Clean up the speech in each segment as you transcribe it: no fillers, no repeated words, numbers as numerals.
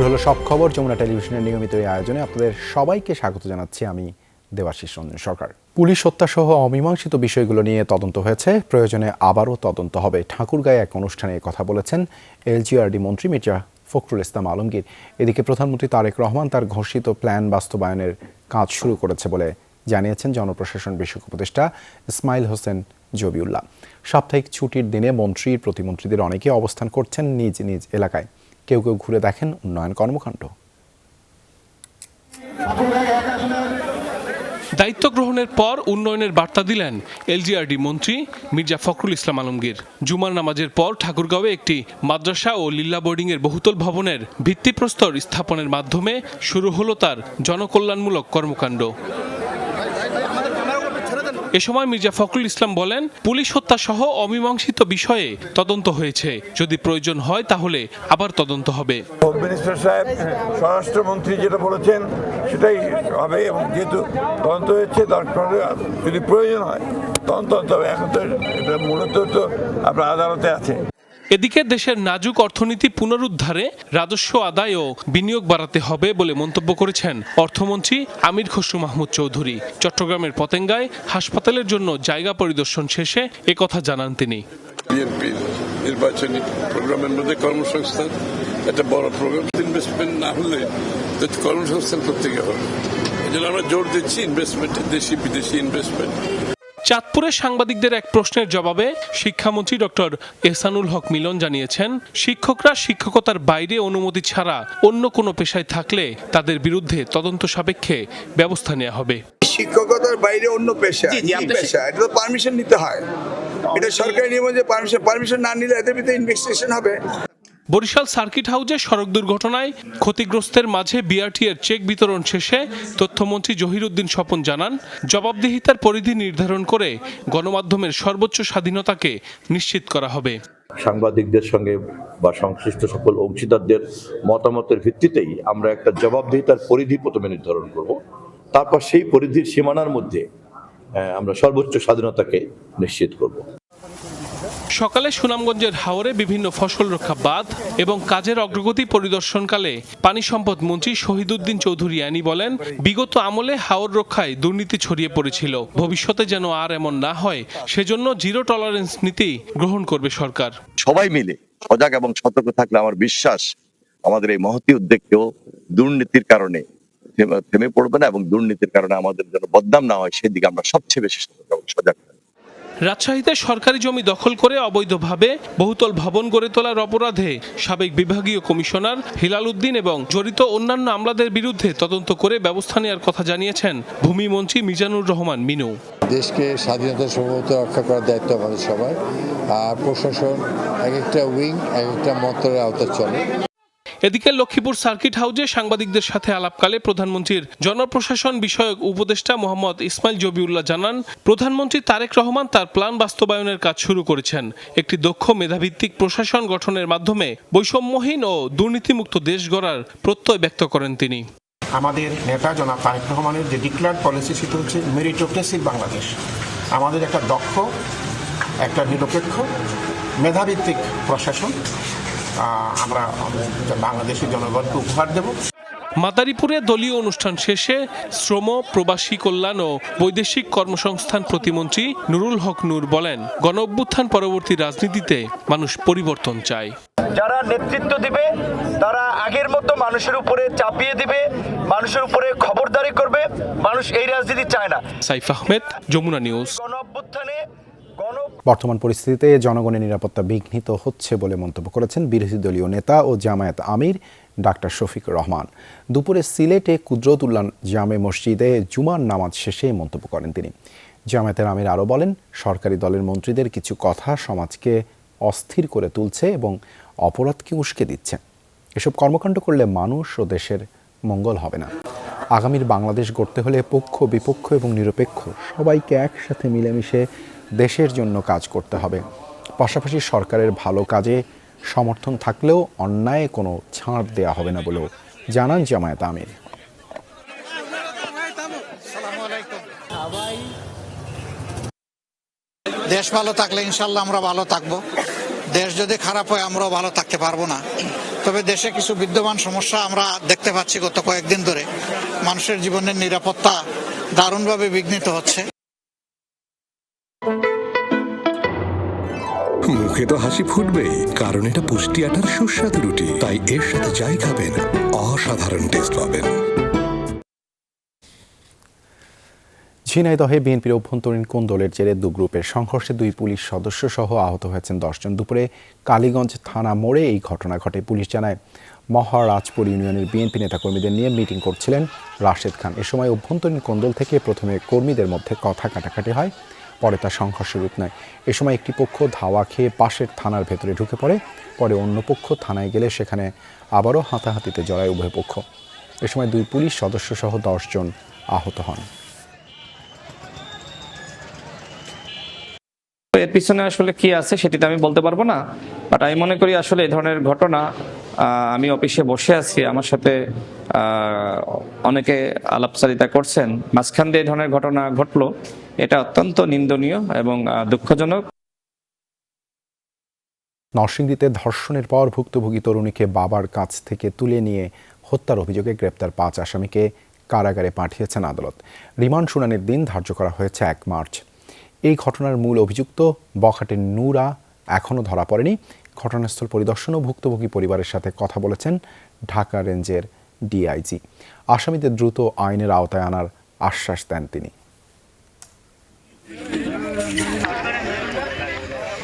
হলো সব খবর। যমুনা টেলিভিশনের নিয়মিত এই আয়োজনে আপনাদের সবাইকে স্বাগত জানাচ্ছি। আমি দেবাশিস রঞ্জন সরকার। পুলিশ হত্যাসহ অমীমাংসিত বিষয়গুলো নিয়ে তদন্ত হয়েছে, প্রয়োজনে আবারও তদন্ত হবে। ঠাকুরগাঁয়ে এক অনুষ্ঠানে কথা বলেছেন এলজিআরডি মন্ত্রী মির্জা ফখরুল ইসলাম আলমগীর। এদিকে প্রধানমন্ত্রী তারেক রহমান তার ঘোষিত প্ল্যান বাস্তবায়নের কাজ শুরু করেছে বলে জানিয়েছেন জনপ্রশাসন বিষয়ক উপদেষ্টা ইসমাইল হোসেন জবিউল্লাহ। সাপ্তাহিক ছুটির দিনে মন্ত্রী প্রতিমন্ত্রীদের অনেকে অবস্থান করছেন নিজ নিজ এলাকায়। কেউ কেউ ঘুরে দেখেন উন্নয়ন কর্মকাণ্ড। দায়িত্ব গ্রহণের পর উন্নয়নের বার্তা দিলেন এলজিআরডি মন্ত্রী মির্জা ফখরুল ইসলাম আলমগীর। জুমার নামাজের পর ঠাকুরগাঁওয়ে একটি মাদ্রাসা ও লিল্লা বোর্ডিংয়ের বহুতল ভবনের ভিত্তিপ্রস্তর স্থাপনের মাধ্যমে শুরু হলো তার জনকল্যাণমূলক কর্মকাণ্ড। এ সময় মির্জা ফখরুল ইসলাম বলেন, পুলিশ হত্যা সহ অমীমাংসিত বিষয়ে তদন্ত হয়েছে, যদি প্রয়োজন হয় তাহলে আবার তদন্ত হবে। হোম মিনিস্টার সাহেব, স্বরাষ্ট্রমন্ত্রী যেটা বলেছেন সেটাই হবে, এবং যেহেতু তদন্ত হয়েছে দরকার যদি প্রয়োজন হয় তদন্ত হবে। এখন তো এটা মূলত তো আপনার আদালতে আছে। এদিকে দেশের নাজুক অর্থনীতি পুনরুদ্ধারে রাজস্ব আদায় ও বিনিয়োগ বাড়াতে হবে বলে মন্তব্য করেছেন অর্থমন্ত্রী আমির খসরু মাহমুদ চৌধুরী। চট্টগ্রামের পতেঙ্গায় হাসপাতালের জন্য জায়গা পরিদর্শন শেষে একথা জানান তিনি। বিএনপির নির্বাচনী প্রোগ্রামের মধ্যে কর্মসংস্থান একটা বড় প্রোগ্রাম, ইনভেস্টমেন্ট না হলে কর্মসংস্থান করতে হবে। এই জন্য আমরা জোর দিচ্ছি ইনভেস্টমেন্টে, দেশি বিদেশি ইনভেস্টমেন্ট। চাঁদপুরে সাংবাদিকদের এক প্রশ্নের জবাবে শিক্ষামন্ত্রী ডক্টর এহসানুল হক মিলন জানিয়েছেন, শিক্ষকরা শিক্ষকতার বাইরে অনুমতি ছাড়া অন্য কোনো পেশায় থাকলে তাদের বিরুদ্ধে তদন্ত সাপেক্ষে ব্যবস্থা নেওয়া হবে। শিক্ষকতার বাইরে অন্য পেশা, এটা তো পারমিশন নিতে হয়। এটা সরকারি নিয়ম যে পারমিশন না নিলে এদের ভিতরে ইনভেস্টিগেশন হবে। বরিশাল সার্কিট হাউসে সড়ক দুর্ঘটনায় ক্ষতিগ্রস্তের মাঝে বিআরটি এর চেক বিতরণ শেষে তথ্যমন্ত্রী জহিরুদ্দিন স্বপন জানান, জবাবদিহিতার পরিধি নির্ধারণ করে গণমাধ্যমের সর্বোচ্চ স্বাধীনতাকে নিশ্চিত করা হবে। সাংবাদিকদের সঙ্গে বা সংশ্লিষ্ট সকল অংশীদারদের মতামতের ভিত্তিতেই আমরা একটা জবাবদিহিতার পরিধি প্রথমে নির্ধারণ করব, তারপর সেই পরিধির সীমানার মধ্যে আমরা সর্বোচ্চ স্বাধীনতাকে নিশ্চিত করব। সকালে সুনামগঞ্জের হাওরে বিভিন্ন ফসল রক্ষা বাঁধ এবং কাজের অগ্রগতি পরিদর্শনকালে পানি সম্পদ মন্ত্রী শহীদুদ্দিন চৌধুরী আনি বলেন, বিগত আমলে হাওর রক্ষায় দুর্নীতি ছড়িয়ে পড়েছিল, ভবিষ্যতে যেন আর এমন না হয় সেজন্য জিরো টলারেন্স নীতি গ্রহণ করবে সরকার। সবাই মিলে সজাগ এবং সতর্ক থাকলে আমার বিশ্বাস আমাদের এই মহতী উদ্যোগকেও দুর্নীতির কারণে থেমে পড়বে না, এবং দুর্নীতির কারণে আমাদের যেন বদনাম না হয় সেদিকে আমরা সবচেয়ে বেশি সজাগ। রাজশাহীতে সরকারি জমি দখল করে অবৈধভাবে বহুতল ভবন গড়ে তোলার অপরাধে সাবেক বিভাগীয় কমিশনার হিলাল উদ্দিন এবং জড়িত অন্যান্য আমলাদের বিরুদ্ধে তদন্ত করে ব্যবস্থা নেওয়ার কথা জানিয়েছেন ভূমিমন্ত্রী মিজানুর রহমান মিনু। দেশকে স্বাধীনতা সার্বভৌমত্ব রক্ষা করার দায়িত্ব আমাদের সবাই, আর প্রশাসন এক একটা উইং এক একটা মন্ত্রণালয়ের আওতায় চলে। এদিকে লক্ষ্মীপুর সার্কিট হাউসে সাংবাদিকদের সাথে আলাপকালে প্রধানমন্ত্রীর জনপ্রশাসন বিষয়ক উপদেষ্টা মোহাম্মদ ইসমাইল জবিউল্লাহ জানান, প্রধানমন্ত্রী তারেক রহমান তার প্ল্যান বাস্তবায়নের কাজ শুরু করেছেন। একটি দক্ষ মেধাভিত্তিক প্রশাসন গঠনের মাধ্যমে বৈষম্যহীন ও দুর্নীতিমুক্ত দেশ গড়ার প্রত্যয় ব্যক্ত করেন তিনি। আমাদের নেতা জনাব তারেক রহমানের যে ডিক্লেয়ার্ড পলিসি সেটা হচ্ছে মেরিটোক্রেসির বাংলাদেশ। আমাদের একটা দক্ষ, একটা নিরপেক্ষ, মেধাভিত্তিক প্রশাসন আমরা বাংলাদেশের জনগণকে উপহার দেব। মাদারীপুরে দলীয় অনুষ্ঠান শেষে শ্রম, প্রবাসী কল্যাণ ও বৈদেশিক কর্মসংস্থান প্রতিমন্ত্রী নুরুল হক নূর বলেন, গণ অভ্যুত্থান পরবর্তী রাজনীতিতে মানুষ পরিবর্তন চায়। যারা নেতৃত্ব দিবে তারা আগের মতো মানুষের উপরে চাপিয়ে দিবে, মানুষের উপরে খবরদারি করবে। মানুষ এই রাজনীতি চায় না। সাইফ আহমেদ, যমুনা নিউজ। গণ অভ্যুত্থানে বর্তমান পরিস্থিতিতে জনগণের নিরাপত্তা বিঘ্নিত হচ্ছে বলে মন্তব্য করেছেন বিরোধী দলীয় নেতা ও জামায়াত আমির ডাক্তার শফিকুর রহমান। দুপুরে সিলেটে কুদরতুল্লাহ জামে মসজিদে জুমার নামাজ শেষে মন্তব্য করেন তিনি। জামায়াতের আমির আরও বলেন, সরকারি দলের মন্ত্রীদের কিছু কথা সমাজকে অস্থির করে তুলছে এবং অপরাধকে উস্কে দিচ্ছে। এসব কর্মকাণ্ড করলে মানুষ ও দেশের মঙ্গল হবে না। আগামীর বাংলাদেশ গড়তে হলে পক্ষ বিপক্ষ এবং নিরপেক্ষ সবাইকে একসাথে মিলেমিশে দেশের জন্য কাজ করতে হবে। পাশাপাশি সরকারের ভালো কাজে সমর্থন থাকলেও অন্যায় কোনো ছাড় দেওয়া হবে না বলেও জানান জামায়াত আমির। দেশ ভালো থাকলে ইনশাল্লাহ আমরা ভালো থাকবো। দেশ যদি খারাপ হয় আমরাও ভালো থাকতে পারবো না। তো তবে দেশে কিছু বিদ্যমান সমস্যা আমরা দেখতে পাচ্ছি গত কয়েকদিন ধরে। মানুষের জীবনের নিরাপত্তা দারুণভাবে বিঘ্নিত হচ্ছে। মুখে তো হাসি ফুটবেই, কারণ এটা পুষ্টি আটার সুস্বাদু রুটি, তাই এর সাথে যাই খাবেন অসাধারণ টেস্ট পাবেন। ঝিনাইদহে বিএনপির অভ্যন্তরীণ কোন্দলের জেরে দু গ্রুপের সংঘর্ষে 2 পুলিশ সদস্য সহ আহত হয়েছেন 10 জন। দুপুরে কালীগঞ্জ থানা মোড়ে এই ঘটনা ঘটে। পুলিশ জানায় মহারাজপুর ইউনিয়নের বিএনপি নেতাকর্মীদের নিয়ে মিটিং করছিলেন রাশেদ খান। এ সময় অভ্যন্তরীণ কোন্দল থেকে প্রথমে কর্মীদের মধ্যে কথা কাটাকাটি হয়, পরে তা সংঘর্ষের রূপ নেয়। এ সময় একটি পক্ষ ধাওয়া খেয়ে পাশের থানার ভেতরে ঢুকে পড়ে। পরে অন্য পক্ষ থানায় গেলে সেখানে আবারও হাতাহাতিতে জড়ায় উভয় পক্ষ। এ সময় 2 পুলিশ সদস্য সহ 10 জন আহত হন। এর পিছনে আসলে কি আছে সেটি তো আমি বলতে পারবো না, বাট আমি মনে করি আসলে এই ধরনের ঘটনা, আমি অফিসে বসে আছি, আমার সাথে অনেকে আলাপচারিতা করছেন, মাঝখান দিয়ে এই ধরনের ঘটনা ঘটলো, এটা অত্যন্ত নিন্দনীয় এবং দুঃখজনক। নরসিংদীতে ধর্ষণের পর ভুক্তভোগী তরুণীকে বাবার কাছ থেকে তুলে নিয়ে হত্যার অভিযোগে গ্রেপ্তার 5 আসামিকে কারাগারে পাঠিয়েছেন আদালত। রিমান্ড শুনানির দিন ধার্য করা হয়েছে 1 মার্চ। এই ঘটনার মূল অভিযুক্ত বখাটের নূরা এখনও ধরা পড়েনি। ঘটনাস্থল পরিদর্শন ও ভুক্তভোগী পরিবারের সাথে কথা বলেছেন ঢাকা রেঞ্জের ডিআইজি। আসামিদের দ্রুত আইনের আওতায় আনার আশ্বাস দেন তিনি।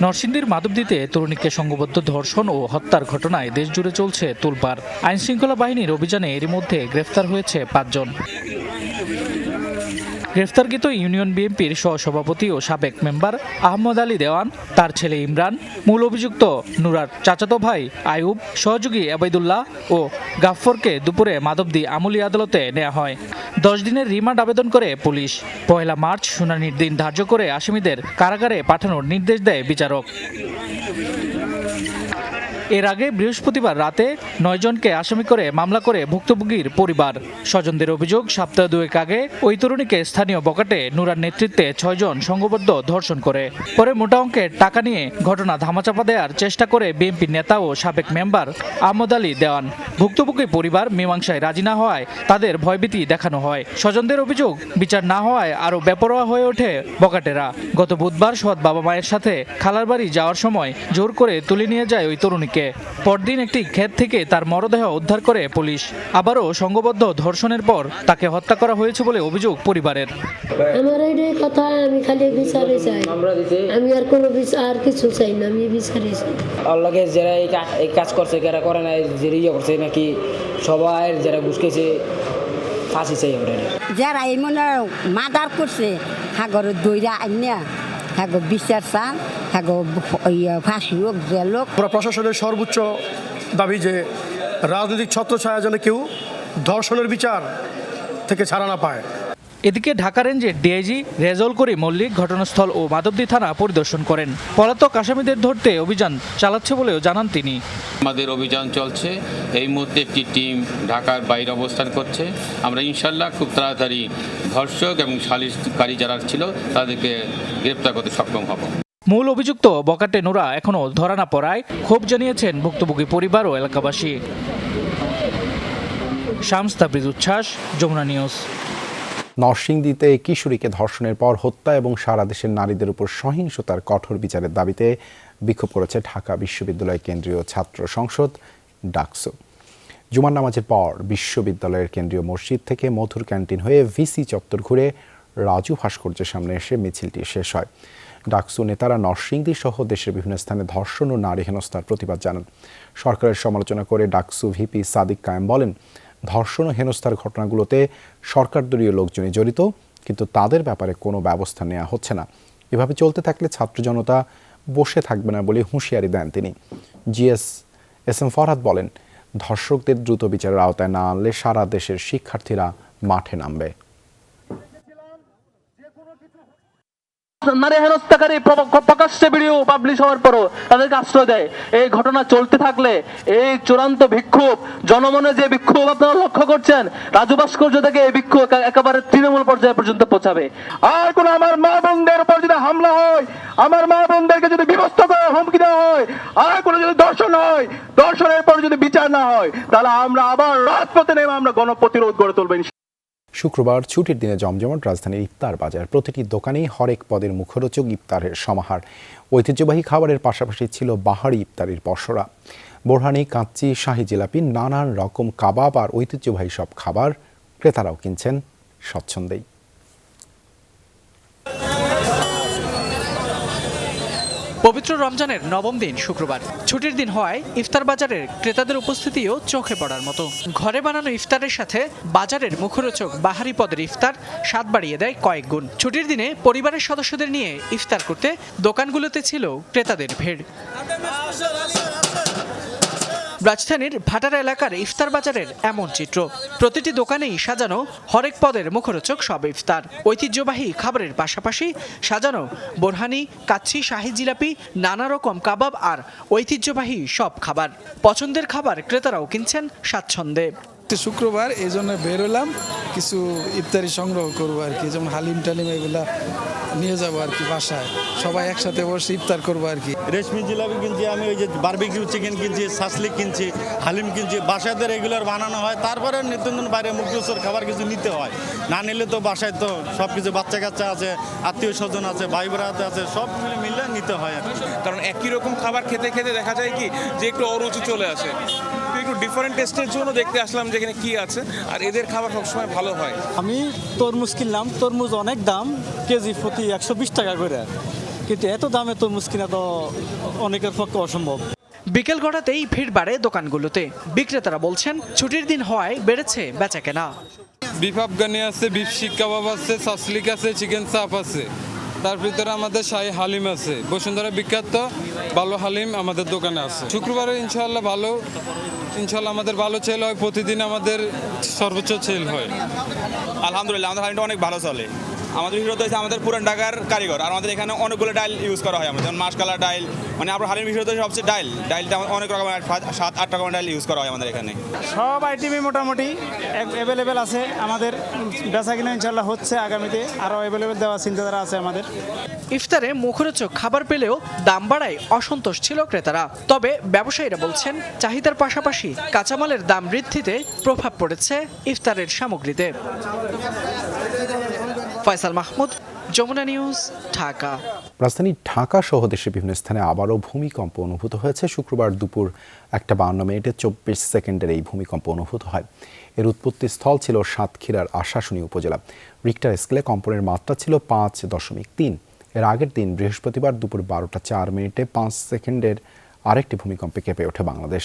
নরসিংদীর মাধবদীতে তরুণীকে সংঘবদ্ধ ধর্ষণ ও হত্যার ঘটনায় দেশজুড়ে চলছে তোলপাড়। আইনশৃঙ্খলা বাহিনীর অভিযানে এরই মধ্যে গ্রেফতার হয়েছে 5 জন। গ্রেফতারকৃত ইউনিয়ন বিএনপির সহসভাপতি ও সাবেক মেম্বার আহমদ আলী দেওয়ান, তার ছেলে ইমরান, মূল অভিযুক্ত নুরার চাচাতো ভাই আয়ুব, সহযোগী আবেদুল্লাহ ও গাফফরকে দুপুরে মাধবদী আমলি আদালতে নেওয়া হয়। 10 দিনের রিমান্ড আবেদন করে পুলিশ। 1 মার্চ শুনানির দিন ধার্য করে আসামিদের কারাগারে পাঠানোর নির্দেশ দেয় বিচারক। এর আগে বৃহস্পতিবার রাতে 9 জনকে আসামি করে মামলা করে ভুক্তভোগীর পরিবার। স্বজনদের অভিযোগ, সপ্তাহ 2 আগে ওই তরুণীকে স্থানীয় বখাটে নুরার নেতৃত্বে 6 জন সংঘবদ্ধ ধর্ষণ করে। পরে মোটা অঙ্কের টাকা নিয়ে ঘটনা ধামাচাপা দেওয়ার চেষ্টা করে বিএনপি নেতা ও সাবেক মেম্বার আহমদ আলী দেওয়ান। ভুক্তভোগী পরিবার মীমাংসায় রাজি না হওয়ায় তাদের ভয়ভীতি দেখানো হয়। স্বজনদের অভিযোগ, বিচার না হওয়ায় আরও বেপরোয়া হয়ে ওঠে বখাটেরা। গত বুধবার সৎ বাবা মায়ের সাথে খালার বাড়ি যাওয়ার সময় জোর করে তুলে নিয়ে যায় ওই তরুণীকে। পরদিন একটি ক্ষেত থেকে তার মরদেহ উদ্ধার করে পুলিশ। আবারও সংঘবদ্ধ ধর্ষণের পর তাকে হত্যা করা হয়েছে বলে অভিযোগ পরিবারের। আমার এই কথা, আমি খালি বিচারে চাই, আমি আর কোনো বিচার কিছু চাই না, আমি বিচারে চাই। আল্লাহকে যারা এই কাজ করছে, যারা করে না, যে ইয়ে করছে নাকি সবাই যারা ঘুষকেছে ফাঁসি চাই আমরা। যারা এই মনে মার্ডার করছে হাগর দইরা আইনা হাগর বিচার চান, হাগর ফাঁসি হোক, জেল হোক। প্রশাসনের সর্বোচ্চ দাবি যে রাজনৈতিক ছত্রছায়া যেন কেউ ধর্ষণের বিচার থেকে ছাড়া না পায়। এদিকে ঢাকা রেঞ্জের ডিআইজি রেজাউল করিম মল্লিক ঘটনাস্থল ও মাধবদী থানা পরিদর্শন করেন। পলাতক আসামিদের ধরতে অভিযান চালাচ্ছে বলেও জানান তিনি। আমাদের অভিযান চলছে, এই মুহূর্তে একটি টিম ঢাকার বাইরে অবস্থান করছে। আমরা ইনশাল্লাহ খুব তাড়াতাড়ি ধর্ষক এবং সালিশকারী যারা ছিল তাদেরকে গ্রেপ্তার করতে সক্ষম হব। মূল অভিযুক্ত বখাটে নুরা এখনও ধরা না পড়ায় ক্ষোভ জানিয়েছেন ভুক্তভোগী পরিবার ও এলাকাবাসী। শামস তাবরিজ উচ্ছ্বাস, যমুনা নিউজ। নরসিংদীতে কিশোরীকে ধর্ষণের পর হত্যা এবং সারা দেশের নারীদের উপর সহিংসতার কঠোর বিচারের দাবিতে বিক্ষোভ করেছে ঢাকা বিশ্ববিদ্যালয় কেন্দ্রীয় ছাত্র সংসদ ডাকসু। জুমার নামাজের পর বিশ্ববিদ্যালয়ের কেন্দ্রীয় মসজিদ থেকে মধুর ক্যান্টিন হয়ে ভিসি চত্বর ঘুরে রাজু ভাস্কর্যের সামনে এসে মিছিলটি শেষ হয়। ডাকসু নেতারা নরসিংদী সহ দেশের বিভিন্ন স্থানে ধর্ষণ ও নারী হেনস্থার প্রতিবাদ জানান। সরকারের সমালোচনা করে ডাকসু ভিপি সাদিক কায়েম বলেন, ধর্ষণ ও হেনস্থার ঘটনাগুলোতে সরকারদলীয় লোকজনই জড়িত, কিন্তু তাদের ব্যাপারে কোনো ব্যবস্থা নেওয়া হচ্ছে না। এভাবে চলতে থাকলে ছাত্র জনতা বসে থাকবে না বলে হুঁশিয়ারি দেন তিনি। এস এম ফরহাদ বলেন, ধর্ষকদের দ্রুত বিচারের আওতায় না আনলে সারা দেশের শিক্ষার্থীরা মাঠে নামবে। নারী হেনস্থাকারী প্রকাশ্যে ভিডিও পাবলিশ হওয়ার পরও তাদেরকে আশ্রয় দেয়। এই ঘটনা চলতে থাকলে এই চূড়ান্ত বিক্ষোভ, জনমনে যে বিক্ষোভ আপনারা লক্ষ্য করছেন, রাজু ভাস্কর্য থেকে এই বিক্ষোভ একেবারে তৃণমূল পর্যায়ে পর্যন্ত পৌঁছাবে। আর কোন আমার মা বোনদের উপর যদি হামলা হয়, আমার মা বোনদেরকে যদি বিভক্ত করে হুমকি দেওয়া হয়, আর কোনো যদি দর্শন হয়, দর্শনের পর যদি বিচার না হয়, তাহলে আমরা আবার রাজপথে নেমে আমরা গণপ্রতিরোধ গড়ে তুলব। শুক্রবার ছুটির দিনে জমজমাট রাজধানীর ইফতার বাজার। প্রতিটি দোকানেই হরেক পদের মুখরোচক ইফতারের সমাহার। ঐতিহ্যবাহী খাবারের পাশাপাশি ছিল বাহারি ইফতারির পসরা। বোরহানি, কাচ্চি, শাহি জিলাপি, নানান রকম কাবাব আর ঐতিহ্যবাহী সব খাবার ক্রেতারাও কিনছেন স্বচ্ছন্দেই। পবিত্র রমজানের নবম দিন শুক্রবার, ছুটির দিন হওয়ায় ইফতার বাজারের ক্রেতাদের উপস্থিতিও চোখে পড়ার মতো। ঘরে বানানো ইফতারের সাথে বাজারের মুখরোচক বাহারি পদের ইফতার স্বাদ বাড়িয়ে দেয় কয়েক গুণ। ছুটির দিনে পরিবারের সদস্যদের নিয়ে ইফতার করতে দোকানগুলোতে ছিল ক্রেতাদের ভিড়। রাজধানীর ভাটারা এলাকার ইফতার বাজারের এমন চিত্র। প্রতিটি দোকানেই সাজানো হরেক পদের মুখরোচক সব ইফতার। ঐতিহ্যবাহী খাবারের পাশাপাশি সাজানো বোরহানি, কাচ্চি, শাহি জিলাপি, নানা রকম কাবাব আর ঐতিহ্যবাহী সব খাবার। পছন্দের খাবার ক্রেতারাও কিনছেন স্বাচ্ছন্দ্যে। শুক্রবার এই জন্য বেরোলাম, কিছু ইফতারি সংগ্রহ করবো আর কি, যেমন হালিম টালিম এগুলা নিয়ে যাবো আর কি বাসায়, সবাই একসাথে বসে ইফতার করবো আর কি। রেশমি জিলাপি কিনছি আমি, ওই যে বারবিকিউ চিকেন কিনছি, সাসলিক কিনছি, হালিম কিনছি। বাসায় তো রেগুলার বানানো হয়, তারপরে নিত্য নতুন বাইরে মুখরোচক খাবার কিছু নিতে হয়। না নিলে তো বাসায় তো সব কিছু বাচ্চা কাচ্চা আছে, আত্মীয় স্বজন আছে, ভাই বোনাতে আছে, সব মিলে নিতে হয়। কারণ একই রকম খাবার খেতে খেতে দেখা যায় কি যে একটু অরুচি চলে আসে। একটু ডিফারেন্ট টেস্টের জন্য দেখতে আসলাম যেখানে কি আছে, আর এদের খাবার সবসময় ভালো হয়। আমি তরমুজ কিনলাম, তরমুজ অনেক দাম, কেজি প্রতি 120 টাকা করে, কিন্তু এত দামে তরমুজ কিনা তো অনেকের পক্ষে অসম্ভব। বিকেল গড়াতেই ভিড় বাড়ে দোকানগুলোতে। বিক্রেতারা বলছেন ছুটির দিন হওয়ায় বেড়েছে বেচাকেনা। বিফ আফগানি আছে, বিফ শিক কাবাব আছে, সাসলিক আছে, চিকেন চাপ আছে, তার ভিতরে আমাদের শাহী হালিম আছে। বসুন্ধরা বিখ্যাত ভালো হালিম আমাদের দোকানে আছে। শুক্রবারে ইনশাআল্লাহ ভালো, ইনশাআল্লাহ আমাদের ভালো সেল হয়, প্রতিদিন আমাদের সর্বোচ্চ সেল হয়। আলহামদুলিল্লাহ আমাদের হালিমটা অনেক ভালো চলে। আমাদের হিরো হচ্ছে আমাদের পুরান ঢাকার কারিগর, আর আমাদের এখানে অনেকগুলো ডাইল ইউজ করা হয়, যেমন মাসকালা ডাইল, মানে আমরা হালিম হিরো সবচেয়ে ডাইলটা অনেক রকমের 7-8 রকমের ডাইল ইউজ করা হয় আমাদের এখানে। সব আইটেমই মোটামুটি অ্যাভেলেবেল আছে আমাদের, বেচা কিনা ইনশাল্লাহ হচ্ছে, আগামীতে আরও অ্যাভেলেবেল দেওয়ার চিন্তাধারা আছে আমাদের। ইফতারে মুখরোচক খাবার পেলেও দাম বাড়ায় অসন্তোষ ছিল ক্রেতারা। তবে ব্যবসায়ীরা বলছেন চাহিদার পাশাপাশি কাঁচামালের দাম বৃদ্ধিতে প্রভাব পড়েছে ইফতারের সামগ্রীতে। ফয়সাল মাহমুদ, যমুনা নিউজ, ঢাকা। রাজধানী ঢাকা সহ দেশের বিভিন্ন স্থানে আবারও ভূমিকম্প অনুভূত হয়েছে। শুক্রবার দুপুর 1:52 24 সেকেন্ডের এই ভূমিকম্প অনুভূত হয়। এর উৎপত্তি স্থল ছিল সাতক্ষীরার আশাশুনি উপজেলা। রিক্টার স্কেলে কম্পনের মাত্রা ছিল 5.3। এর আগের দিন বৃহস্পতিবার দুপুর 12:04 5 সেকেন্ডের আরেকটি ভূমিকম্পে কেঁপে ওঠে বাংলাদেশ।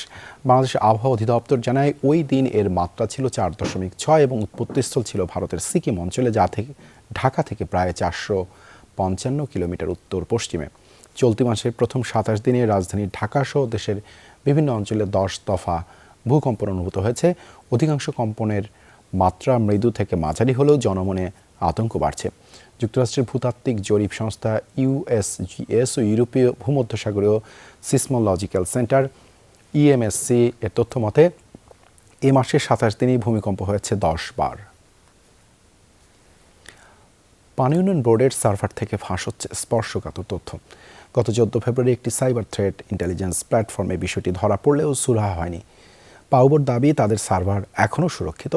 বাংলাদেশ আবহাওয়া অধিদপ্তর জানায় ওই দিন এর মাত্রা ছিল 4.6 এবং উৎপত্তিস্থল ছিল ভারতের সিকিম অঞ্চলে, যা থেকে ঢাকা থেকে প্রায় 455 কিলোমিটার উত্তর পশ্চিমে। চলতি মাসের প্রথম 27 দিনে রাজধানী ঢাকা সহ দেশের বিভিন্ন অঞ্চলে 10 দফা ভূকম্পন অনুভূত হয়েছে। অধিকাংশ কম্পনের মাত্রা মৃদু থেকে মাঝারি হলেও জনমনে আতঙ্ক বাড়ছে। যুক্তরাষ্ট্রের ভূতাত্ত্বিক জরিপ সংস্থা USGS ও ইউরোপীয় ভূমধ্যসাগরীয় সিসমোলজিক্যাল সেন্টার EMSC এর তথ্য মতে এ মাসের 27 দিনেই ভূমিকম্প হয়েছে 10 বার। পানি উন্নয়ন বোর্ডের সার্ভার থেকে ফাঁস হচ্ছে স্পর্শকাতর তথ্য। গত 14 ফেব্রুয়ারি একটি সাইবার থ্রেট ইন্টেলিজেন্স প্ল্যাটফর্মে বিষয়টি ধরা পড়লেও সুরাহা হয়নি। পাউবোর দাবি তাদের সার্ভার এখনও সুরক্ষিত।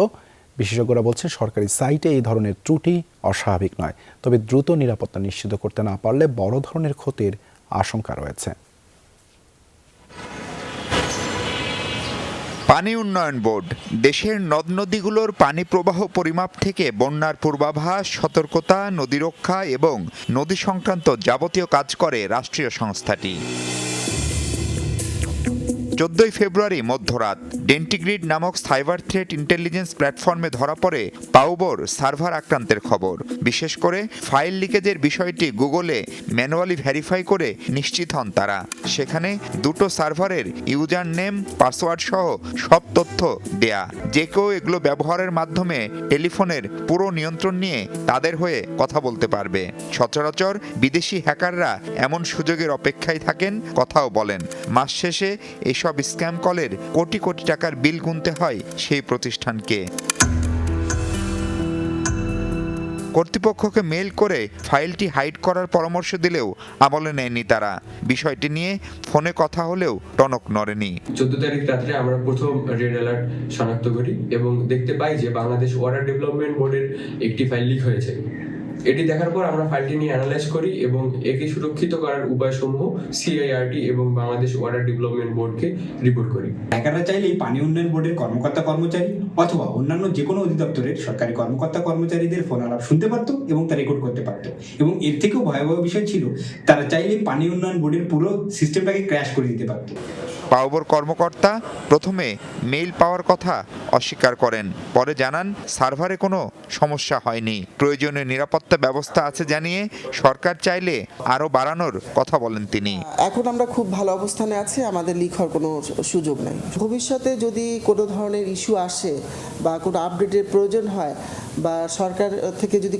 বিশেষজ্ঞরা বলছেন সরকারি সাইটে এই ধরনের ত্রুটি অস্বাভাবিক নয়, তবে দ্রুত নিরাপত্তা নিশ্চিত করতে না পারলে বড় ধরনের ক্ষতির আশঙ্কা রয়েছে। পানি উন্নয়ন বোর্ড দেশের নদ নদীগুলোর পানি প্রবাহ পরিমাপ থেকে বন্যার পূর্বাভাস, সতর্কতা, নদী রক্ষা এবং নদী সংক্রান্ত যাবতীয় কাজ করে রাষ্ট্রীয় সংস্থাটি। 14 ফেব্রুয়ারি মধ্যরাত ডেন্টিগ্রিড নামক সাইবার থ্রেট ইন্টেলিজেন্স প্ল্যাটফর্মে ধরা পড়ে পাউবোর সার্ভার আক্রান্তের খবর। বিশেষ করে ফাইল লিকেজের বিষয়টি গুগলে ম্যানুয়ালি ভেরিফাই করে নিশ্চিত হন তারা। সেখানে দুটো সার্ভারের ইউজার নেম, পাসওয়ার্ড সহ সব তথ্য দেয়া। যে কেউ এগুলো ব্যবহারের মাধ্যমে টেলিফোনের পুরো নিয়ন্ত্রণ নিয়ে তাদের হয়ে কথা বলতে পারবে। সচরাচর বিদেশি হ্যাকাররা এমন সুযোগের অপেক্ষায় থাকেন, কথাও বলেন। মাস শেষে এসব স্ক্যাম কলের কোটি কোটি টাকার বিল গুনতে হয় সেই প্রতিষ্ঠানকে। কর্তৃপক্ষকে মেইল করে ফাইলটি হাইড করার পরামর্শ দিলেও আমলে নেয়নি তারা। বিষয়টি নিয়ে ফোনে কথা হলেও টনক নড়েনি। 14 তারিখ রাত্রে আমরা প্রথম রেড অ্যালার্ট শনাক্ত করি এবং দেখতে পাই যে বাংলাদেশ ওয়াটার ডেভেলপমেন্ট বোর্ডের একটি ফাইল লিক হয়েছে। এটি দেখার পর আমরা ফাইলটি নিয়ে অ্যানালাইজ করি এবং একে সুরক্ষিত করার উপায়সমূহ সিআইআরটি এবং বাংলাদেশ ওয়াটার ডেভেলপমেন্ট বোর্ডকে রিপোর্ট করি। হ্যাকাররা চাইলে এই পানি উন্নয়ন বোর্ডের কর্মকর্তা কর্মচারী অথবা অন্যান্য যে কোনো অধিদপ্তরের সরকারি কর্মকর্তা কর্মচারীদের ফোন আলাপ শুনতে পারত এবং তা রেকর্ড করতে পারত। এবং এর থেকেও ভয়াবহ বিষয় ছিল তারা চাইলে পানি উন্নয়ন বোর্ডের পুরো সিস্টেমটাকে ক্র্যাশ করে দিতে পারত। পাউবোর কর্মকর্তা প্রথমে মেইল পাওয়ার কথা অস্বীকার করেন, পরে জানান সার্ভারে কোনো সমস্যা হয়নি। প্রয়োজনীয় নিরাপত্তা ব্যবস্থা আছে জানিয়ে সরকার চাইলে আরও বাড়ানোর কথা বলেন তিনি। এখন আমরা খুব ভালো অবস্থানে আছি, আমাদের লিক হওয়ার কোনো সুযোগ নেই। ভবিষ্যতে যদি কোনো ধরনের ইস্যু আসে বা কোনো আপডেটের প্রয়োজন হয় বা সরকার থেকে যদি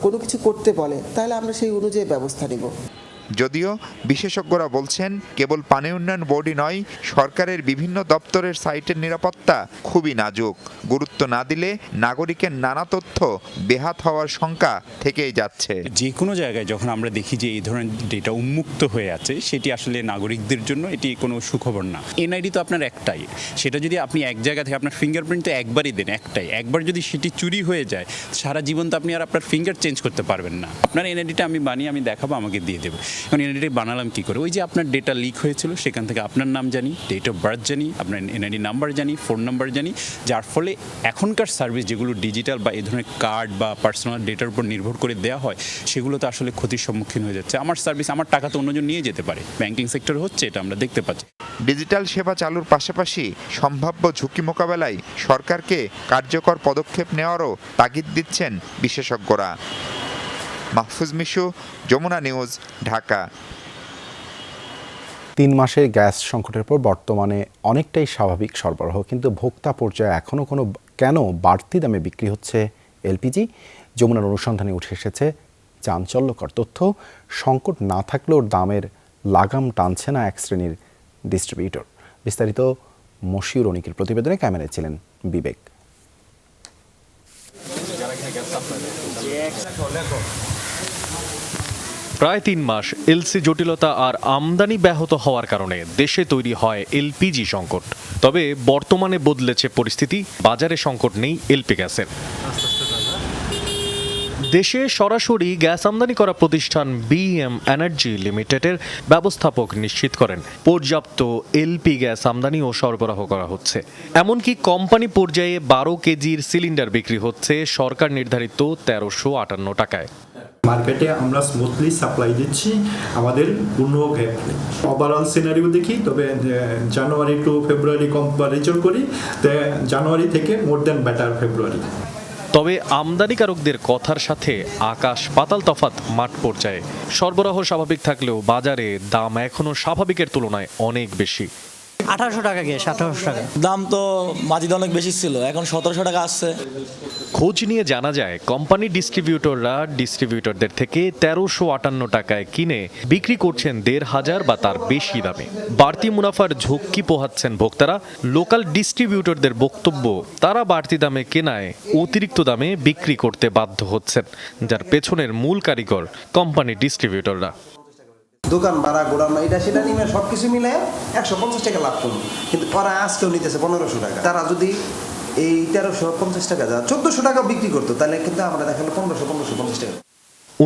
কোনো কিছু করতে বলে তাহলে আমরা সেই অনুযায়ী ব্যবস্থা নিব। যদিও বিশেষজ্ঞরা বলছেন কেবল পানি উন্নয়ন বোর্ডই নয়, সরকারের বিভিন্ন দপ্তরের সাইটের নিরাপত্তা খুবই নাজুক। গুরুত্ব না দিলে নাগরিকের নানা তথ্য বেহাত হওয়ার শঙ্কা থেকেই যাচ্ছে। যে কোনো জায়গায় যখন আমরা দেখি যে এই ধরনের ডেটা উন্মুক্ত হয়ে আছে, সেটি আসলে নাগরিকদের জন্য এটি কোনো সুখবর না। এনআইডি তো আপনার একটাই, সেটা যদি আপনি এক জায়গা থেকে আপনার ফিঙ্গারপ্রিন্ট তো একবারই দেন, একবার যদি সেটি চুরি হয়ে যায় সারা জীবন তো আপনি আর আপনার ফিঙ্গার চেঞ্জ করতে পারবেন না। আপনার এনআইডিটা আমি বানিয়ে আমি দেখাবো, আমাকে দিয়ে দেবো। এখন এনআইডি বানালাম কী করে? ওই যে আপনার ডেটা লিক হয়েছিল সেখান থেকে আপনার নাম জানি, ডেট অফ বার্থ জানি, আপনার এনআইডি নাম্বার জানি, ফোন নাম্বার জানি, যার ফলে এখনকার সার্ভিস যেগুলো ডিজিটাল বা এই ধরনের কার্ড বা পার্সোনাল ডেটার উপর নির্ভর করে দেওয়া হয় সেগুলো তো আসলে ক্ষতির সম্মুখীন হয়ে যাচ্ছে। আমার সার্ভিস, আমার টাকা তো অন্যজন নিয়ে যেতে পারে। ব্যাংকিং সেক্টর হচ্ছে, এটা আমরা দেখতে পাচ্ছি। ডিজিটাল সেবা চালুর পাশাপাশি সম্ভাব্য ঝুঁকি মোকাবেলায় সরকারকে কার্যকর পদক্ষেপ নেওয়ারও তাগিদ দিচ্ছেন বিশেষজ্ঞরা। মাহফুজ মিশু, যমুনা নিউজ, ঢাকা। 3 মাসের গ্যাস সংকটের পর বর্তমানে অনেকটাই স্বাভাবিক সরবরাহ, কিন্তু ভোক্তা পর্যায়ে এখনও কেন বাড়তি দামে বিক্রি হচ্ছে এলপিজি? যমুনার অনুসন্ধানে উঠে এসেছে চাঞ্চল্যকর তথ্য। সংকট না থাকলেও দামের লাগাম টানছে না এক শ্রেণীর ডিস্ট্রিবিউটর। বিস্তারিত মশিউর অনিকের প্রতিবেদনে, ক্যামেরায় ছিলেন বিবেক। প্রায় 3 মাস এলসি জটিলতা আর আমদানি ব্যাহত হওয়ার কারণে দেশে তৈরি হয় এলপিজি সংকট। তবে বর্তমানে বদলেছে পরিস্থিতি, বাজারে সংকট নেই এলপি গ্যাসের। দেশে সরাসরি গ্যাস আমদানি করা প্রতিষ্ঠান বিএম এনার্জি লিমিটেডের ব্যবস্থাপক নিশ্চিত করেন পর্যাপ্ত এলপি গ্যাস আমদানি ও সরবরাহ করা হচ্ছে। এমনকি কোম্পানি পর্যায়ে 12 কেজির সিলিন্ডার বিক্রি হচ্ছে সরকার নির্ধারিত 1358 টাকায়। মার্কেটে আমরা স্মুথলি সাপ্লাই দিচ্ছি আমাদের পূর্ণ ভ্যাপে। ওভারঅল সিনারিও দেখি, তবে জানুয়ারি টু ফেব্রুয়ারি কম্পারিজন করি, জানুয়ারি থেকে মোর দেন বেটার ফেব্রুয়ারি। তবে আমদানিকারকদের কথার সাথে আকাশ পাতাল তফাৎ মাঠ পর্যায়ে। সরবরাহ স্বাভাবিক থাকলেও বাজারে দাম এখনও স্বাভাবিকের তুলনায় অনেক বেশি। 1800 টাকা গ্যাস, 1800 টাকা দাম তো মাঝিতে অনেক বেশি ছিল, এখন 1700 টাকা আসছে। খোঁজ নিয়ে জানা যায় কোম্পানি ডিস্ট্রিবিউটররা ডিস্ট্রিবিউটরদের থেকে 1358 টাকায় কিনে বিক্রি করছেন 1500 বা তার বেশি দামে। বাড়তি মুনাফার ঝক্কি পোহাচ্ছেন ভোক্তারা। লোকাল ডিস্ট্রিবিউটরদের বক্তব্য, তারা বাড়তি দামে কেনায় অতিরিক্ত দামে বিক্রি করতে বাধ্য হচ্ছেন, যার পেছনের মূল কারিগর কোম্পানি ডিস্ট্রিবিউটররা। দোকান ভাড়া, গোডাউন, এটা সেটা নিয়ে সবকিছু মিলে 150 টাকা লাভ করুন, কিন্তু ওরা আজকেও নিতেছে 1500 টাকা। তারা যদি এই 1350 টাকা যা 1400 টাকা বিক্রি করতো, তাহলে কিন্তু আমরা দেখালো 1550 টাকা।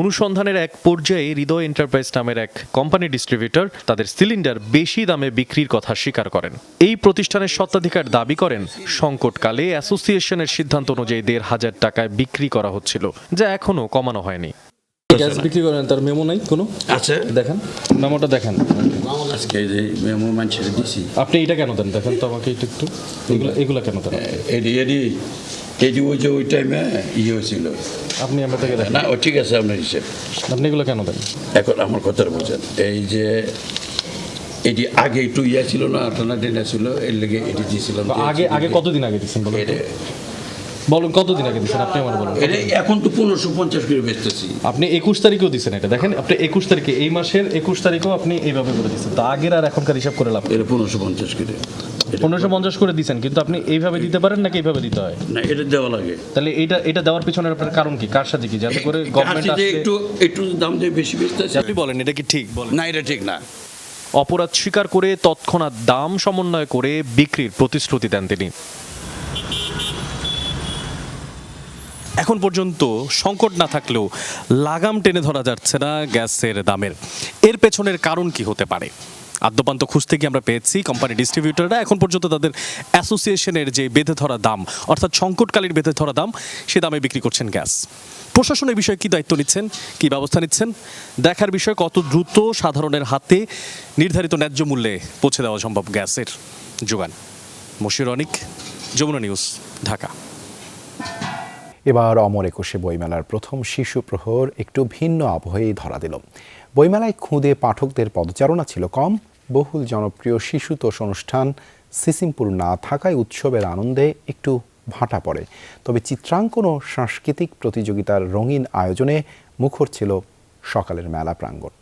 অনুসন্ধানের এক পর্যায়ে হৃদয় এন্টারপ্রাইজ নামের এক কোম্পানি ডিস্ট্রিবিউটর তাদের সিলিন্ডার বেশি দামে বিক্রির কথা স্বীকার করেন। এই প্রতিষ্ঠানের স্বত্বাধিকার দাবি করেন সংকটকালে অ্যাসোসিয়েশনের সিদ্ধান্ত অনুযায়ী 1500 টাকায় বিক্রি করা হচ্ছিল, যা এখনো কমানো হয়নি। গ্যাস বিক্রি করেন, তার মেমো নাই কোনো? আছে, দেখেন মেমোটা দেখেন। আজকে যে মেমো মানছে দিছি, আপনি এটা কেন দেন? দেখেন তো আমাকে একটু এগুলা কেন দেন? এডি ওই যে ওই টাইমে ইয়ে হয়েছিল, আপনি আমার থেকে দেখেন না। ও ঠিক আছে, আপনার হিসেব। আপনি এগুলো কেন দেন? এখন আমার কথাটা বোঝেন। এই যে এটি আগে একটু ইয়া ছিল না, টানা টেনা ছিল, এর লেগে এটি দিয়েছিলাম। আগে কতদিন আগে দিচ্ছেন বলো? বলুন কতদিন আগে দিচ্ছেন আপনি আমার বলুন। এখন তো 1550 করে বেচতেছি। আপনি 21 তারিখেও দিচ্ছেন এটা দেখেন, আপনি 21 তারিখে এই মাসের 21 তারিখেও আপনি এইভাবে করে দিচ্ছেন, তো আগের আর এখনকার হিসাব করে লাভ। এটা 1550 করে 1550 করে দিচ্ছেন, কিন্তু আপনি এইভাবে দিতে পারেন নাকি এইভাবে দিতে হয়? না, এটা দেওয়া লাগে। তাহলে এটা দেওয়ার পিছনে আপনার কারণ কি, কার সাথে কি, যাতে করে গভর্নমেন্ট একটু দাম দিয়ে বেশি বেচতেছে। আপনি বলেন এটা কি ঠিক? বলেন। না, এটা ঠিক না। অপরাধ স্বীকার করে তৎক্ষণাৎ দাম সমন্বয় করে বিক্রির প্রতিশ্রুতি দেন তিনি। এখন পর্যন্ত সংকট না থাকলেও লাগাম টেনে ধরা যাচ্ছে না গ্যাসের দামের। এর পেছনের কারণ কি হতে পারে? আদ্যপান্ত খুঁজতে গিয়ে আমরা পেয়েছি কোম্পানি ডিস্ট্রিবিউটররা এখন পর্যন্ত তাদের অ্যাসোসিয়েশনের যে বেঁধে ধরা দাম, অর্থাৎ সংকটকালীন বেঁধে ধরা দাম, সে দামে বিক্রি করছেন গ্যাস। প্রশাসন এই বিষয়ে কী দায়িত্ব নিচ্ছেন, কী ব্যবস্থা নিচ্ছেন, দেখার বিষয় কত দ্রুত সাধারণের হাতে নির্ধারিত ন্যায্য মূল্যে পৌঁছে দেওয়া সম্ভব গ্যাসের যোগান। মশিউর অনিক, যমুনা নিউজ, ঢাকা। এবার অমর একুশে বইমেলার প্রথম শিশু প্রহর একটু ভিন্ন আবহেই ধরা দিল। বইমেলায় খুদে পাঠকদের পদচারণা ছিল কম। বহুল জনপ্রিয় শিশুতোষ অনুষ্ঠান সিসিমপুর না থাকায় উৎসবের আনন্দে একটু ভাটা পড়ে। তবে চিত্রাঙ্কন ও সাংস্কৃতিক প্রতিযোগিতার রঙিন আয়োজনে মুখর ছিল সকালের মেলা প্রাঙ্গণ।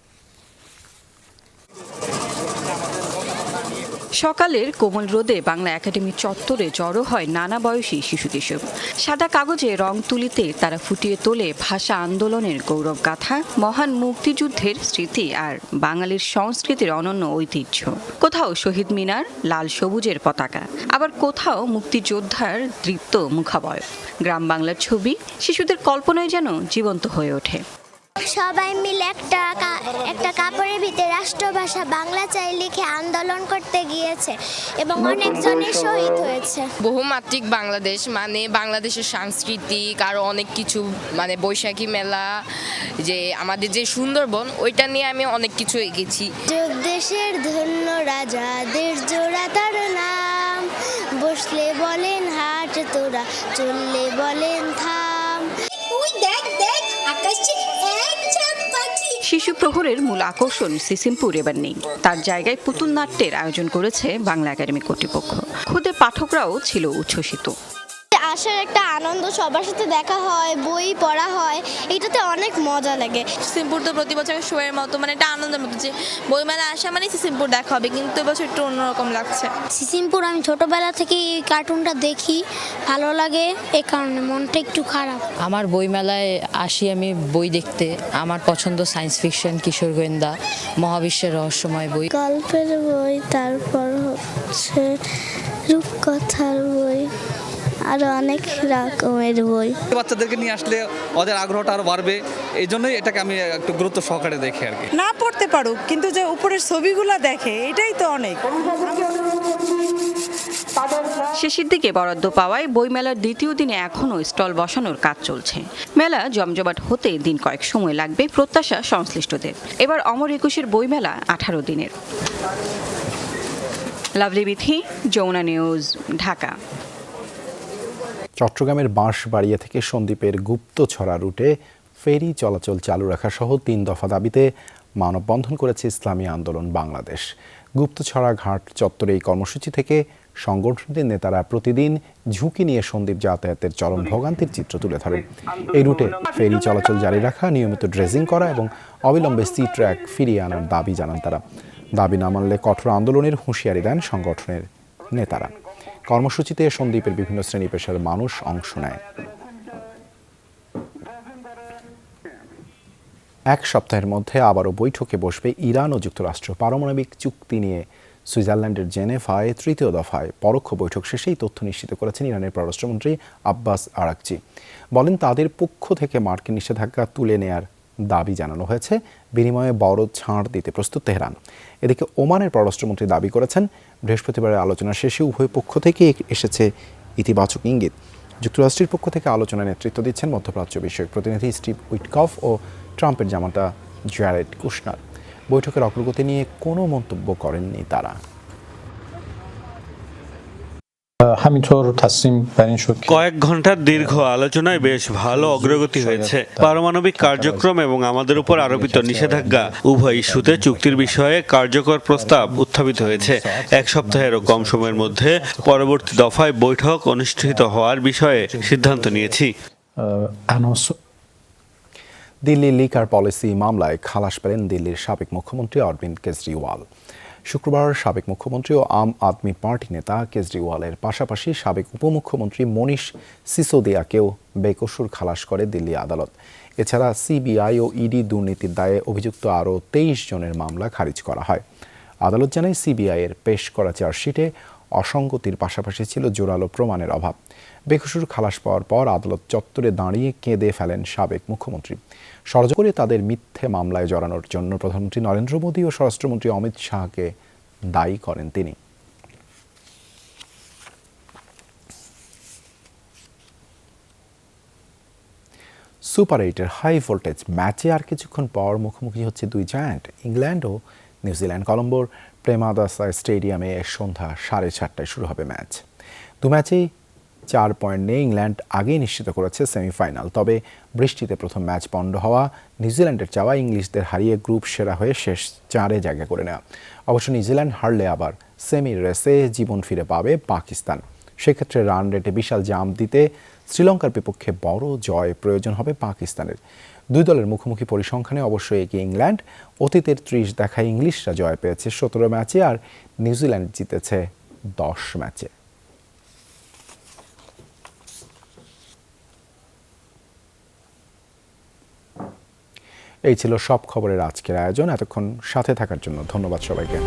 সকালের কোমল রোদে বাংলা একাডেমি চত্বরে জড়ো হয় নানা বয়সী শিশু কিশোর। সাদা কাগজে রং তুলিতে তারা ফুটিয়ে তোলে ভাষা আন্দোলনের গৌরব গাথা, মহান মুক্তিযুদ্ধের স্মৃতি আর বাঙালির সংস্কৃতির অনন্য ঐতিহ্য। কোথাও শহীদ মিনার, লাল সবুজের পতাকা, আবার কোথাও মুক্তিযোদ্ধার দৃপ্ত মুখাবয়। গ্রাম বাংলার ছবি শিশুদের কল্পনায় যেন জীবন্ত হয়ে ওঠে। সবাই মিলে একটা কাপড়ের ভিতরে রাষ্ট্রভাষা বাংলা চাই লিখে আন্দোলন করতে গিয়েছে এবং অনেকজনের শহীদ হয়েছে। বহুমাত্রিক বাংলাদেশ মানে বাংলাদেশের সাংস্কৃতিক আরও অনেক কিছু, মানে বৈশাখী মেলা, যে আমাদের যে সুন্দরবন, ওইটা নিয়ে আমি অনেক কিছু এঁকেছি। দেশের ধন্য রাজাদের জোড়া তার নাম, বসলে বলেন হাট তোরা, চললে বলেন থাম। শিশু প্রহরের মূল আকর্ষণ সিসিমপুর এবার নেই, তার জায়গায় পুতুল নাট্যের আয়োজন করেছে বাংলা একাডেমি কর্তৃপক্ষ। খুদে পাঠকরাও ছিল উচ্ছ্বসিত। আসার একটা আনন্দ, সবার সাথে দেখা হয়, বই পড়া হয়, এটাতে অনেক মজা লাগে। সিসিমপুর তো প্রতি বছর শোয়ের মতো, মানে একটা আনন্দের মতো, যে বইমেলা আসা মানে সিসিমপুর দেখা হবে, কিন্তু এবছর একটু অন্যরকম লাগছে। সিসিমপুর আমি ছোটবেলা থেকে এই কার্টুনটা দেখি, ভালো লাগে, এই কারণে মনটা একটু খারাপ। আমার বইমেলায় আসি আমি বই দেখতে। আমার পছন্দ সায়েন্স ফিকশন, কিশোর গোয়েন্দা, মহাবিশ্বের রহস্যময় বই, গল্পের বই, তারপর হচ্ছে রূপকথার বই, আরো অনেক রকমের বই। বাচ্চাদেরকে নিয়ে আসলে ওদের আগ্রহটা আরো বাড়বে, এই জন্যই এটাকে আমি একটু গুরুত্ব সহকারে দেখি আর কি। না পড়তে পারুক, কিন্তু যে উপরের ছবিগুলো দেখে এটাই তো অনেক। শেষের দিকে বরাদ্দ পাওয়ায় বইমেলার দ্বিতীয় দিনে এখনও স্টল বসানোর কাজ চলছে। মেলা জমজমাট হতে দিন কয়েক সময় লাগবে প্রত্যাশা সংশ্লিষ্টদের। এবার অমর একুশের বইমেলা 18 দিনের। লাভলি বিথি, যমুনা নিউজ, ঢাকা। চট্টগ্রামের বাঁশবাড়িয়া থেকে সন্দ্বীপের গুপ্তছড়া রুটে ফেরি চলাচল চালু রাখা সহ 3 দফা দাবিতে মানববন্ধন করেছে ইসলামী আন্দোলন বাংলাদেশ। গুপ্তছড়া ঘাট চত্বরে এই কর্মসূচি থেকে সংগঠনটির নেতারা প্রতিদিন ঝুঁকি নিয়ে সন্দ্বীপ যাতায়াতের চরম ভোগান্তির চিত্র তুলে ধরেন। এই রুটে ফেরি চলাচল জারি রাখা, নিয়মিত ড্রেজিং করা এবং অবিলম্বে সি ট্র্যাক ফিরিয়ে আনার দাবি জানান তারা। দাবি না মানলে কঠোর আন্দোলনের হুঁশিয়ারি দেন সংগঠনের নেতারা। কর্মসূচিতে সন্দ্বীপের বিভিন্ন শ্রেণী পেশার মানুষ অংশ নেয়। এক সপ্তাহের মধ্যে আবারও বৈঠকে বসবে ইরান ও যুক্তরাষ্ট্র। পারমাণবিক চুক্তি নিয়ে সুইজারল্যান্ডের জেনেভায় 3য় দফায় পরোক্ষ বৈঠক শেষেই তথ্য নিশ্চিত করেছেন ইরানের পররাষ্ট্রমন্ত্রী আব্বাস আরাকচি। বলেন তাদের পক্ষ থেকে মার্কিন নিষেধাজ্ঞা তুলে নেয়ার দাবি জানানো হয়েছে, বিনিময়ে বড় ছাড় দিতে প্রস্তুত তেহরান। এদিকে ওমানের পররাষ্ট্রমন্ত্রী দাবি করেছেন বৃহস্পতিবারের আলোচনা শেষে উভয় পক্ষ থেকে এসেছে ইতিবাচক ইঙ্গিত। যুক্তরাষ্ট্রের পক্ষ থেকে আলোচনায় নেতৃত্ব দিচ্ছেন মধ্যপ্রাচ্য বিষয়ক প্রতিনিধি স্টিভ উইটকফ ও ট্রাম্পের জামাতা জ্যারেড কুশনার। বৈঠকের অগ্রগতি নিয়ে কোনো মন্তব্য করেননি তারা। همینطور تصمیم بر این شد কয়েক ঘন্টার দীর্ঘ আলোচনায় বেশ ভালো অগ্রগতি হয়েছে। পারমাণবিক কার্যক্রম এবং আমাদের উপর আরোপিত নিষেধাজ্ঞা উভয় ইস্যুতে চুক্তির বিষয়ে কার্যকর প্রস্তাব উত্থাপিত হয়েছে। এক সপ্তাহেরও কম সময়ের মধ্যে পরবর্তী দফায় বৈঠক অনুষ্ঠিত হওয়ার বিষয়ে সিদ্ধান্ত নিয়েছি। দিল্লি লিকার পলিসি মামলায় খালাস পেলেন দিল্লির সাবেক মুখ্যমন্ত্রী অরবিন্দ কেজরিওয়াল। শুক্রবার সাবেক মুখ্যমন্ত্রী ও আম আদমি পার্টি নেতা কেজরিওয়ালের পাশাপাশি সাবেক উপমুখ্যমন্ত্রী মনীষ সিসোদিয়াকেও বেকসুর খালাস করে দিল্লি আদালত। এছাড়া সিবিআই ও ইডি দুর্নীতির দায়ে অভিযুক্ত আরও 23 জনের মামলা খারিজ করা হয়। আদালত জানায় সিবিআইয়ের পেশ করা চার্জশিটে অসঙ্গতির পাশাপাশি ছিল জোরালো প্রমাণের অভাব। বেকসুর খালাস পাওয়ার পর আদালত চত্বরে দাঁড়িয়ে কেঁদে ফেলেন সাবেক মুখ্যমন্ত্রী। ষড়যন্ত্র করে তাদের মিথ্যে মামলায় জড়ানোর জন্য প্রধানমন্ত্রী নরেন্দ্র মোদী ও স্বরাষ্ট্রমন্ত্রী অমিত শাহকে দায়ী করেন তিনি। সুপার 8-এর হাই ভোল্টেজ ম্যাচে আর কিছুক্ষণ পর মুখোমুখি হচ্ছে দুই জায়ান্ট, ইংল্যান্ড ও নিউজিল্যান্ড। কলম্বোর প্রেমাদাসা স্টেডিয়ামে সন্ধ্যা 4:30টায় শুরু হবে ম্যাচ। দু ম্যাচেই 4 পয়েন্ট নিয়ে ইংল্যান্ড আগেই নিশ্চিত করেছে সেমিফাইনাল। তবে বৃষ্টিতে প্রথম ম্যাচ পণ্ড হওয়া নিউজিল্যান্ডের চাওয়া ইংলিশদের হারিয়ে গ্রুপ সেরা হয়ে শেষ 4-এ জায়গা করে নেওয়া। অবশ্য নিউজিল্যান্ড হারলে আবার সেমির রেসে জীবন ফিরে পাবে পাকিস্তান। সেক্ষেত্রে রান রেটে বিশাল জাম্প দিতে শ্রীলঙ্কার বিপক্ষে বড় জয় প্রয়োজন হবে পাকিস্তানের। দুই দলের মুখোমুখি পরিসংখ্যানে অবশ্যই এগিয়ে ইংল্যান্ড। অতীতের 30 দেখায় ইংলিশরা জয় পেয়েছে 17 ম্যাচে আর নিউজিল্যান্ড জিতেছে 10 ম্যাচে। এই ছিল সব খবরের আজকের আয়োজন। এতক্ষণ সাথে থাকার জন্য ধন্যবাদ সবাইকে।